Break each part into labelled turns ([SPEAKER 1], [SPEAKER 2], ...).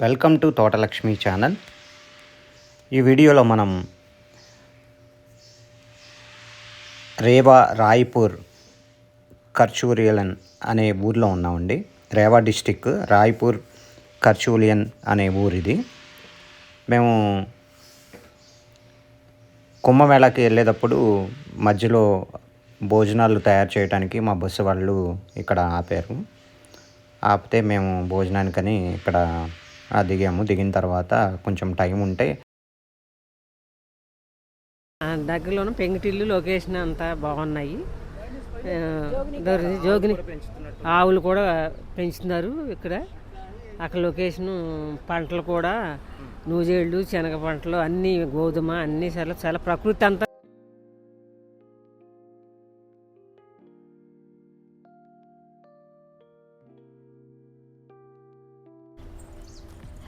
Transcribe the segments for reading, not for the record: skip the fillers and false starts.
[SPEAKER 1] Welcome to తోటలక్ష్మి channel. ఈ వీడియోలో మనం రేవా రాయ్పూర్ కర్చూలియన్ అనే ఊర్లో ఉన్నామండి. రేవా డిస్టిక్ రాయ్పూర్ కర్చూలియన్ అనే ఊరు ఇది. మేము కుంభమేళాకి వెళ్ళేటప్పుడు మధ్యలో భోజనాలు తయారు చేయడానికి మా బస్సు వాళ్ళు ఇక్కడ ఆపారు. ఆపితే మేము భోజనానికని ఇక్కడ దిగాము. దిగిన తర్వాత కొంచెం టైం ఉంటే
[SPEAKER 2] దగ్గరలోనే పెంకుటిల్లు లొకేషన్ అంతా బాగున్నాయి. జోగిని ఆవులు కూడా పెంచుతున్నారు ఇక్కడ. అక్కడ లొకేషను పంటలు కూడా నూజేళ్ళు శనగ పంటలు అన్నీ గోధుమ అన్నీ చాలా చాలా ప్రకృతి అంతా.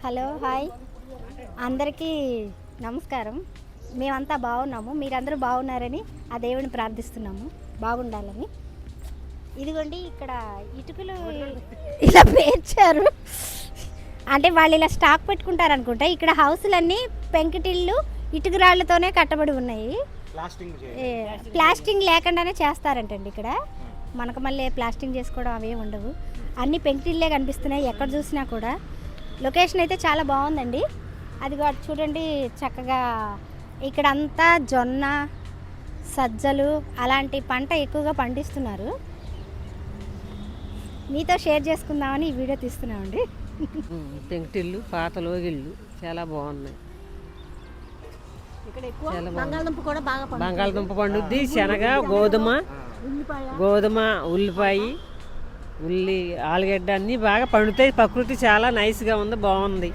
[SPEAKER 3] హలో, హాయ్ అందరికీ నమస్కారం. మేమంతా బాగున్నాము, మీరందరూ బాగున్నారని ఆ దేవుని ప్రార్థిస్తున్నాము, బాగుండాలని. ఇదిగోండి ఇక్కడ ఇటుకలు ఇలా పేర్చారు, అంటే వాళ్ళు ఇలా స్టాక్ పెట్టుకుంటారు అనుకుంటా. ఇక్కడ హౌసులన్నీ పెంకుటిల్లు ఇటుకరాళ్ళతోనే కట్టబడి ఉన్నాయి. ప్లాస్టింగ్ లేకుండానే చేస్తారంటండి ఇక్కడ. మనకు మళ్ళీ ప్లాస్టింగ్ చేసుకోవడం అవే ఉండవు, అన్నీ పెంకుటిల్లే కనిపిస్తున్నాయి ఎక్కడ చూసినా కూడా. లొకేషన్ అయితే చాలా బాగుందండి. అది కూడా చూడండి చక్కగా. ఇక్కడ అంతా జొన్న, సజ్జలు అలాంటి పంట ఎక్కువగా పండిస్తున్నారు. మీతో షేర్ చేసుకుందామని ఈ వీడియో తీస్తున్నామండి.
[SPEAKER 2] పెంకుటిల్లు పాత లోగిళ్ళు చాలా బాగున్నాయి.
[SPEAKER 3] ఇక్కడ ఎక్కువ బంగాళదుంప కూడా బాగా
[SPEAKER 2] బంగాళదుంప పండుద్ది, శనగ, గోధుమ, ఉల్లిపాయ, ఉల్లి, ఆలుగడ్డ అన్నీ బాగా పండుతాయి. ప్రకృతి చాలా నైస్గా ఉంది, బాగుంది.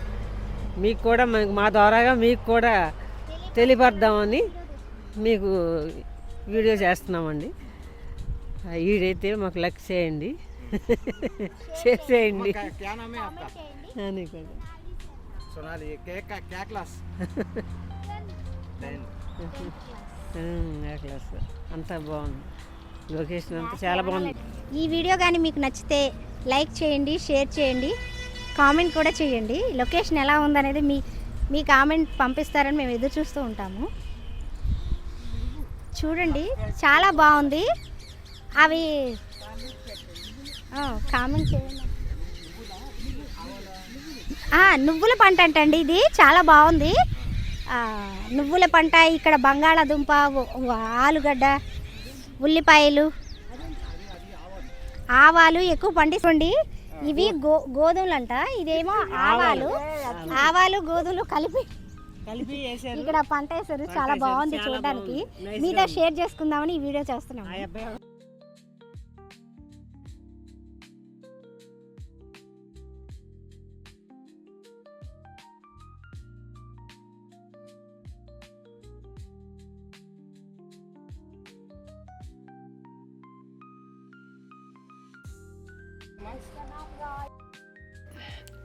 [SPEAKER 2] మీకు కూడా మా ద్వారాగా మీకు కూడా తెలియపడదామని మీకు వీడియో చేస్తున్నామండి. వీడైతే మాకు లైక్ చేయండి, షేర్ చేయండి. అంతా బాగుంది, లొకేషన్ అంతా చాలా బాగుంది.
[SPEAKER 3] ఈ వీడియో కానీ మీకు నచ్చితే లైక్ చేయండి, షేర్ చేయండి, కామెంట్ కూడా చేయండి. లొకేషన్ ఎలా ఉందనేది మీ కామెంట్ పంపిస్తారని మేము ఎదురు చూస్తూ ఉంటాము. చూడండి చాలా బాగుంది. అవి కామెంట్ చేయండి. నువ్వుల పంట అంటండి, ఇది చాలా బాగుంది. నువ్వుల పంట. ఇక్కడ బంగాళాదుంప, ఆలుగడ్డ, ఉల్లిపాయలు, ఆవాలు ఎక్కువ పండిస్తుంది. ఇవి గోధుమలు అంట, ఇదేమో ఆవాలు గోధుమలు కలిపి ఇక్కడ పంట వేసారు. చాలా బాగుంది చూడడానికి. మీతో షేర్ చేసుకుందామని ఈ వీడియో చేస్తున్నాం.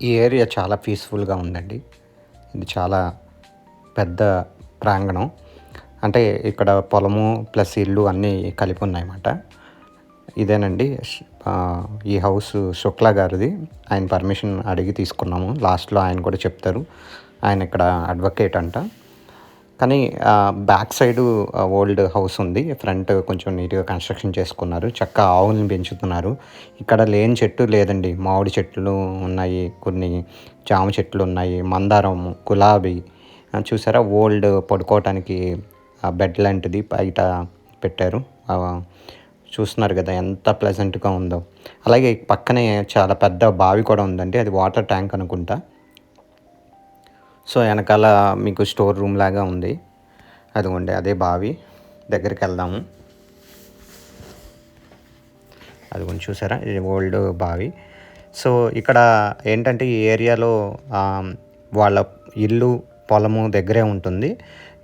[SPEAKER 1] ఈ ఏరియా చాలా పీస్ఫుల్గా ఉందండి. ఇది చాలా పెద్ద ప్రాంగణం, అంటే ఇక్కడ పొలము ప్లస్ ఇల్లు అన్నీ కలిపి ఉన్నాయన్నమాట. ఇదేనండి ఈ హౌస్ శుక్లా గారిది. ఆయన పర్మిషన్ అడిగి తీసుకున్నాము. లాస్ట్లో ఆయన కూడా చెప్తారు. ఆయన ఇక్కడ అడ్వకేట్ అంట. కానీ బ్యాక్ సైడు ఓల్డ్ హౌస్ ఉంది, ఫ్రంట్ కొంచెం నీట్గా కన్స్ట్రక్షన్ చేసుకున్నారు. చక్కగా ఆవులను పెంచుతున్నారు. ఇక్కడ లేని చెట్టు లేదండి. మామిడి చెట్లు ఉన్నాయి, కొన్ని జామ చెట్లు ఉన్నాయి, మందారం, గులాబీ. చూసారా, ఓల్డ్ పడుకోవటానికి బెడ్ లాంటిది బయట పెట్టారు. చూస్తున్నారు కదా ఎంత ప్లెజెంట్గా ఉందో. అలాగే పక్కనే చాలా పెద్ద బావి కూడా ఉందండి, అది వాటర్ ట్యాంక్ అనుకుంటా. సో వెనకాల మీకు స్టోర్ రూమ్ లాగా ఉంది. అదిగోండి అదే బావి. దగ్గరికి వెళ్దాము. అదిగోండి చూసారా, ఇది ఓల్డ్ బావి. సో ఇక్కడ ఏంటంటే ఈ ఏరియాలో వాళ్ళ ఇల్లు పొలము దగ్గరే ఉంటుంది.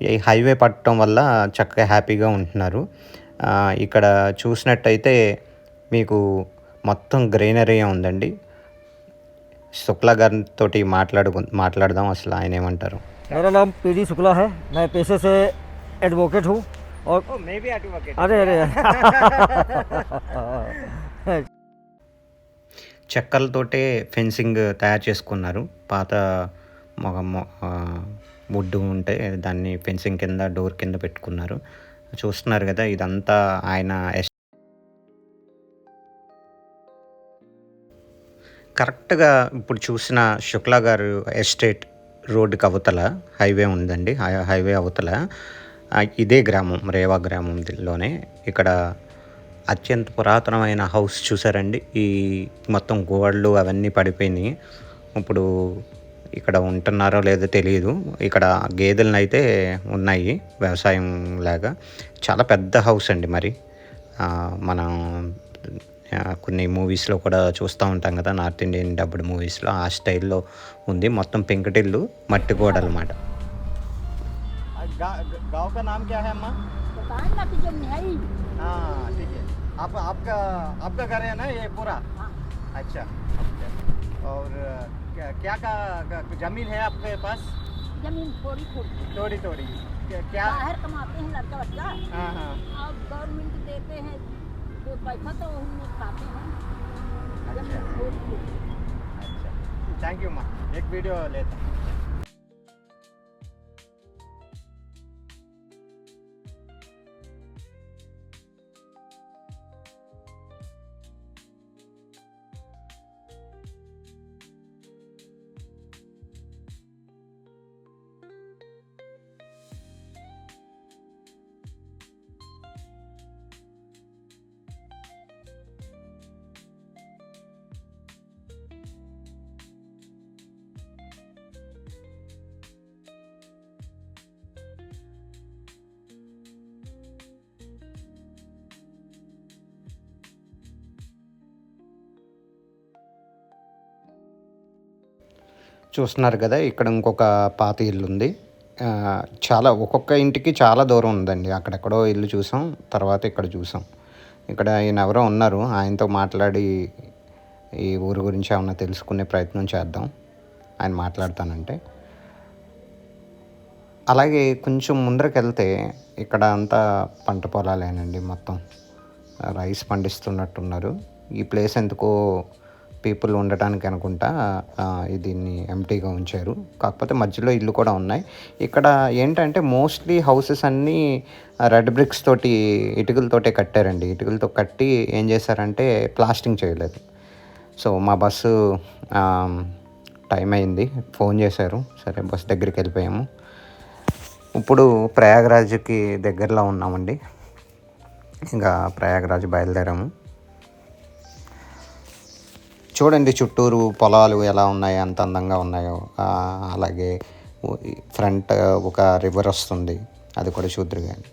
[SPEAKER 1] ఈ హైవే పట్టడం వల్ల చక్కగా హ్యాపీగా ఉంటున్నారు. ఇక్కడ చూసినట్టయితే మీకు మొత్తం గ్రీనరీ ఉందండి. शुक्ला గారితో మాట్లాడదాం, అసలు ఆయన ఏమంటారు.
[SPEAKER 4] मेरा नाम पीडी शुक्ला है, मैं पेशे से एडवोकेट हूँ और
[SPEAKER 1] मैं भी एडवोकेट।
[SPEAKER 4] अरे
[SPEAKER 1] చెక్కలతోటే ఫెన్సింగ్ తయారు చేసుకున్నారు. పాత వుడ్ ఉంటే దాన్ని ఫెన్సింగ్ కింద డోర్ కింద పెట్టుకున్నారు. చూస్తున్నారు కదా, ఇదంతా ఆయన కరెక్ట్‌గా ఇప్పుడు చూసిన శుక్లా గారు ఎస్టేట్ రోడ్డుకి అవతల హైవే ఉందండి. హైవే అవతల ఇదే గ్రామం, రేవా గ్రామంలోనే. ఇక్కడ అత్యంత పురాతనమైన హౌస్ చూసారండి. ఈ మొత్తం గోడలు అవన్నీ పడిపోయినాయి. ఇప్పుడు ఇక్కడ ఉంటున్నారో లేదో తెలియదు. ఇక్కడ గేదెలనైతే ఉన్నాయి వ్యవసాయం లాగా. చాలా పెద్ద హౌస్ అండి. మరి మనం కొన్ని మూవీస్లో కూడా చూస్తూ ఉంటాం కదా, నార్త్ ఇండియన్ డబ్డ్ మూవీస్లో ఆ స్టైల్లో ఉంది. మొత్తం పెంకుటిల్లు, మట్టి గోడలు అన్నమాట. गाँव का नाम क्या है अम्मा? हाँ ठीक है. आपका घर है ना ये पूरा? अच्छा. और क्या का जमीन है आपके पास?
[SPEAKER 5] जमीन थोड़ी
[SPEAKER 1] थोड़ी क्या
[SPEAKER 5] बाहर कमाते हैं लड़का बच्चा।
[SPEAKER 1] हाँ हाँ.
[SPEAKER 5] अब गवर्नमेंट देते हैं तो पैसा तो उन्हें खाते हैं।
[SPEAKER 1] अच्छा
[SPEAKER 5] थोड़ी
[SPEAKER 1] अच्छा. थैंक यू अम्मा. एक वीडियो लेता हूँ. చూస్తున్నారు కదా, ఇక్కడ ఇంకొక పాత ఇల్లు ఉంది. చాలా ఒక్కొక్క ఇంటికి చాలా దూరం ఉందండి. అక్కడెక్కడో ఇల్లు చూసాం, తర్వాత ఇక్కడ చూసాం. ఇక్కడ ఈయన ఎవరో ఉన్నారు, ఆయనతో మాట్లాడి ఈ ఊరు గురించి ఏమన్నా తెలుసుకునే ప్రయత్నం చేద్దాం, ఆయన మాట్లాడతానంటే. అలాగే కొంచెం ముందరకు వెళ్తే ఇక్కడ అంతా పంట పొలాలేనండి. మొత్తం రైస్ పండిస్తున్నట్టున్నారు. ఈ ప్లేస్ ఎందుకో పీపుల్ ఉండటానికి అనుకుంటా దీన్ని ఎంటీగా ఉంచారు. కాకపోతే మధ్యలో ఇల్లు కూడా ఉన్నాయి. ఇక్కడ ఏంటంటే మోస్ట్లీ హౌసెస్ అన్నీ రెడ్ బ్రిక్స్ తోటి, ఇటుకలతోటే కట్టారండి. ఇటుకలతో కట్టి ఏం చేశారంటే ప్లాస్టింగ్ చేయలేదు. సో మా బస్సు టైం అయింది, ఫోన్ చేశారు. సరే బస్ దగ్గరికి వెళ్ళిపోయాము. ఇప్పుడు ప్రయాగరాజ్కి దగ్గరలో ఉన్నామండి. ఇంకా ప్రయాగరాజ్ బయలుదేరాము. చూడండి చుట్టూరు పొలాలు ఎలా ఉన్నాయో, ఎంత అందంగా ఉన్నాయో. అలాగే ఫ్రంట్ ఒక రివర్ వస్తుంది, అది కూడా చూద్దరు కానీ.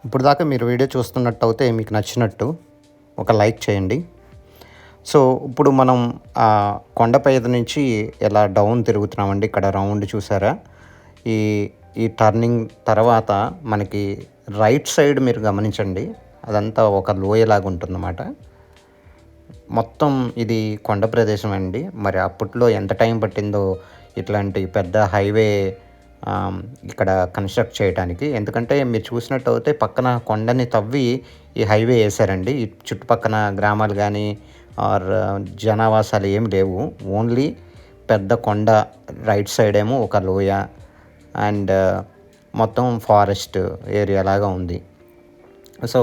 [SPEAKER 1] ఇప్పుడు దాకా మీరు వీడియో చూస్తున్నట్టు అయితే మీకు నచ్చినట్టు ఒక లైక్ చేయండి. సో ఇప్పుడు మనం కొండపై నుంచి ఎలా డౌన్ తిరుగుతున్నామండి. ఇక్కడ రౌండ్ చూసారా, ఈ టర్నింగ్ తర్వాత మనకి రైట్ సైడ్ మీరు గమనించండి, అదంతా ఒక లోయలాగా ఉంటుందన్నమాట. మొత్తం ఇది కొండ ప్రదేశం అండి. మరి అప్పట్లో ఎంత టైం పట్టిందో ఇట్లాంటి పెద్ద హైవే ఇక్కడ కన్స్ట్రక్ట్ చేయడానికి. ఎందుకంటే మీరు చూసినట్టు అయితే పక్కన కొండని తవ్వి ఈ హైవే వేశారండి. ఈ చుట్టుపక్కన గ్రామాలు కానీ ఆర్ జనావాసాలు ఏమి లేవు. ఓన్లీ పెద్ద కొండ, రైట్ సైడ్ ఏమో ఒక లోయ అండ్ మొత్తం ఫారెస్ట్ ఏరియా లాగా ఉంది. సో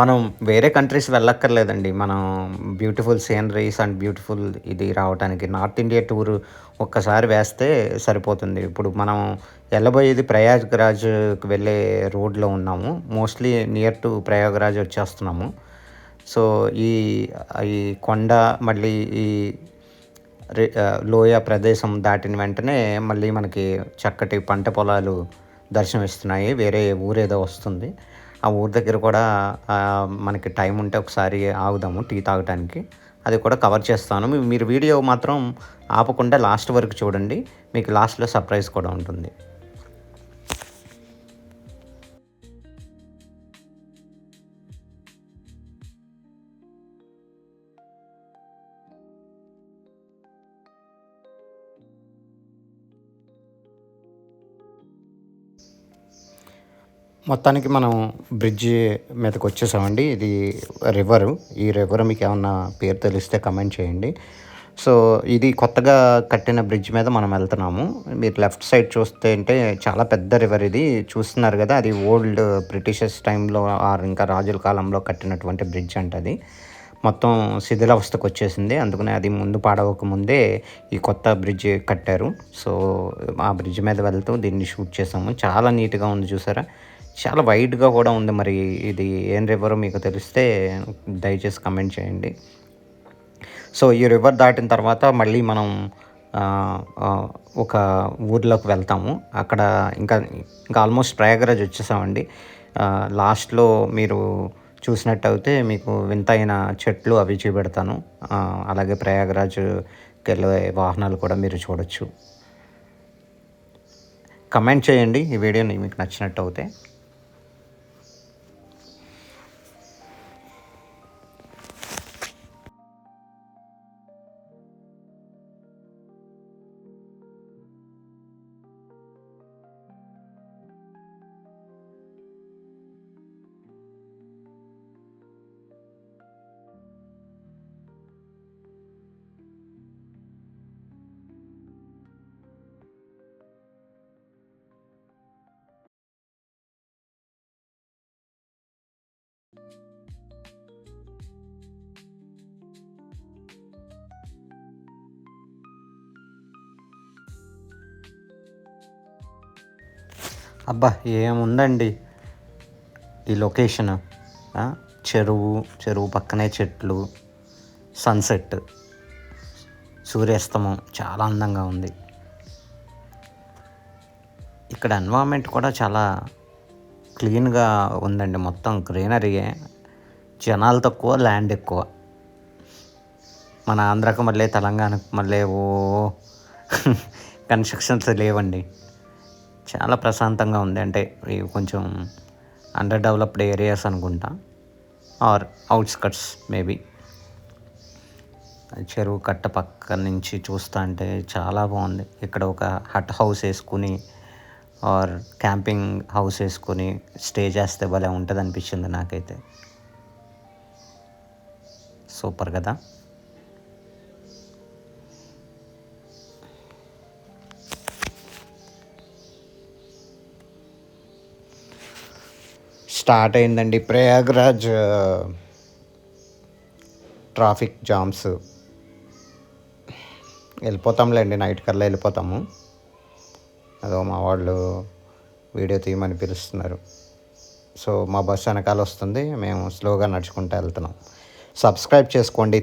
[SPEAKER 1] మనం వేరే కంట్రీస్ వెళ్ళక్కర్లేదండి. మనం బ్యూటిఫుల్ సీనరీస్ అండ్ బ్యూటిఫుల్ ఇది రావడానికి నార్త్ ఇండియా టూర్ ఒక్కసారి వేస్తే సరిపోతుంది. ఇప్పుడు మనం వెళ్ళబోయేది ప్రయాగ్రాజ్కి వెళ్ళే రోడ్లో ఉన్నాము. మోస్ట్లీ నియర్ టు ప్రయాగ్రాజ్ వచ్చేస్తున్నాము. సో ఈ ఈ కొండ మళ్ళీ ఈ లోయ ప్రదేశం దాటిన వెంటనే మళ్ళీ మనకి చక్కటి పంట పొలాలు దర్శనమిస్తున్నాయి. వేరే ఊరేదో వస్తుంది. ఆ ఊరి దగ్గర కూడా మనకి టైం ఉంటే ఒకసారి ఆగుదాము టీ తాగటానికి. అది కూడా కవర్ చేస్తాను. మీరు వీడియో మాత్రం ఆపకుండా లాస్ట్ వరకు చూడండి. మీకు లాస్ట్లో సర్ప్రైజ్ కూడా ఉంటుంది. మొత్తానికి మనం బ్రిడ్జి మీదకి వచ్చేసామండి. ఇది రివరు. ఈ రివర్ మీకు ఏమన్నా పేరు తెలిస్తే కమెంట్ చేయండి. సో ఇది కొత్తగా కట్టిన బ్రిడ్జ్ మీద మనం వెళ్తున్నాము. మీరు లెఫ్ట్ సైడ్ చూస్తే అంటే చాలా పెద్ద రివర్ ఇది. చూస్తున్నారు కదా, అది ఓల్డ్ బ్రిటిషర్స్ టైంలో ఇంకా రాజుల కాలంలో కట్టినటువంటి బ్రిడ్జ్ అంట. అది మొత్తం శిథిలావస్థకు వచ్చేసింది. అందుకనే అది ముందు పాడవక ముందే ఈ కొత్త బ్రిడ్జ్ కట్టారు. సో ఆ బ్రిడ్జ్ మీద వెళ్తూ దీన్ని షూట్ చేసాము. చాలా నీట్గా ఉంది, చూసారా? చాలా వైడ్గా కూడా ఉంది. మరి ఇది ఏం రివర్ మీకు తెలిస్తే దయచేసి కమెంట్ చేయండి. సో ఈ రివర్ దాటిన తర్వాత మళ్ళీ మనం ఒక ఊర్లోకి వెళ్తాము. అక్కడ ఇంకా ఆల్మోస్ట్ ప్రయాగరాజ్ వచ్చేసామండి. లాస్ట్లో మీరు చూసినట్టయితే మీకు వింతైన చెట్లు అవి చూపెడతాను. అలాగే ప్రయాగరాజ్కి వెళ్ళే వాహనాలు కూడా మీరు చూడొచ్చు. కమెంట్ చేయండి ఈ వీడియోని మీకు నచ్చినట్టు అయితే. అబ్బా, ఏముందండి ఈ లొకేషన్. చెరువు పక్కనే చెట్లు, సన్సెట్, సూర్యాస్తమం చాలా అందంగా ఉంది. ఇక్కడ ఎన్వైరన్మెంట్ కూడా చాలా క్లీన్గా ఉందండి. మొత్తం గ్రీనరీయే. జనాలు తక్కువ, ల్యాండ్ ఎక్కువ. మన ఆంధ్రాకు మళ్ళీ తెలంగాణకు మళ్ళీ కన్స్ట్రక్షన్స్ లేవండి. చాలా ప్రశాంతంగా ఉంది. అంటే ఇవి కొంచెం అండర్ డెవలప్డ్ ఏరియాస్ అనుకుంటా, ఆర్ అవుట్స్కట్స్ మేబీ. చెరువు కట్ట పక్క నుంచి చూస్తా అంటే చాలా బాగుంది. ఇక్కడ ఒక హట్ హౌస్ వేసుకుని ఆర్ క్యాంపింగ్ హౌస్ వేసుకొని స్టే చేస్తే భలే ఉంటుంది అనిపించింది నాకైతే. సూపర్ కదా. స్టార్ట్ అయిందండి ప్రయాగ్రాజ్ ట్రాఫిక్ జామ్స్. వెళ్ళిపోతాంలేండి, నైట్ కల్లా వెళ్ళిపోతాము. అదో మా వాళ్ళు వీడియో తీయమని పిలుస్తున్నారు. సో మా బస్సు వెనకాల వస్తుంది, మేము స్లోగా నడుచుకుంటూ వెళ్తున్నాం. సబ్స్క్రైబ్ చేసుకోండి.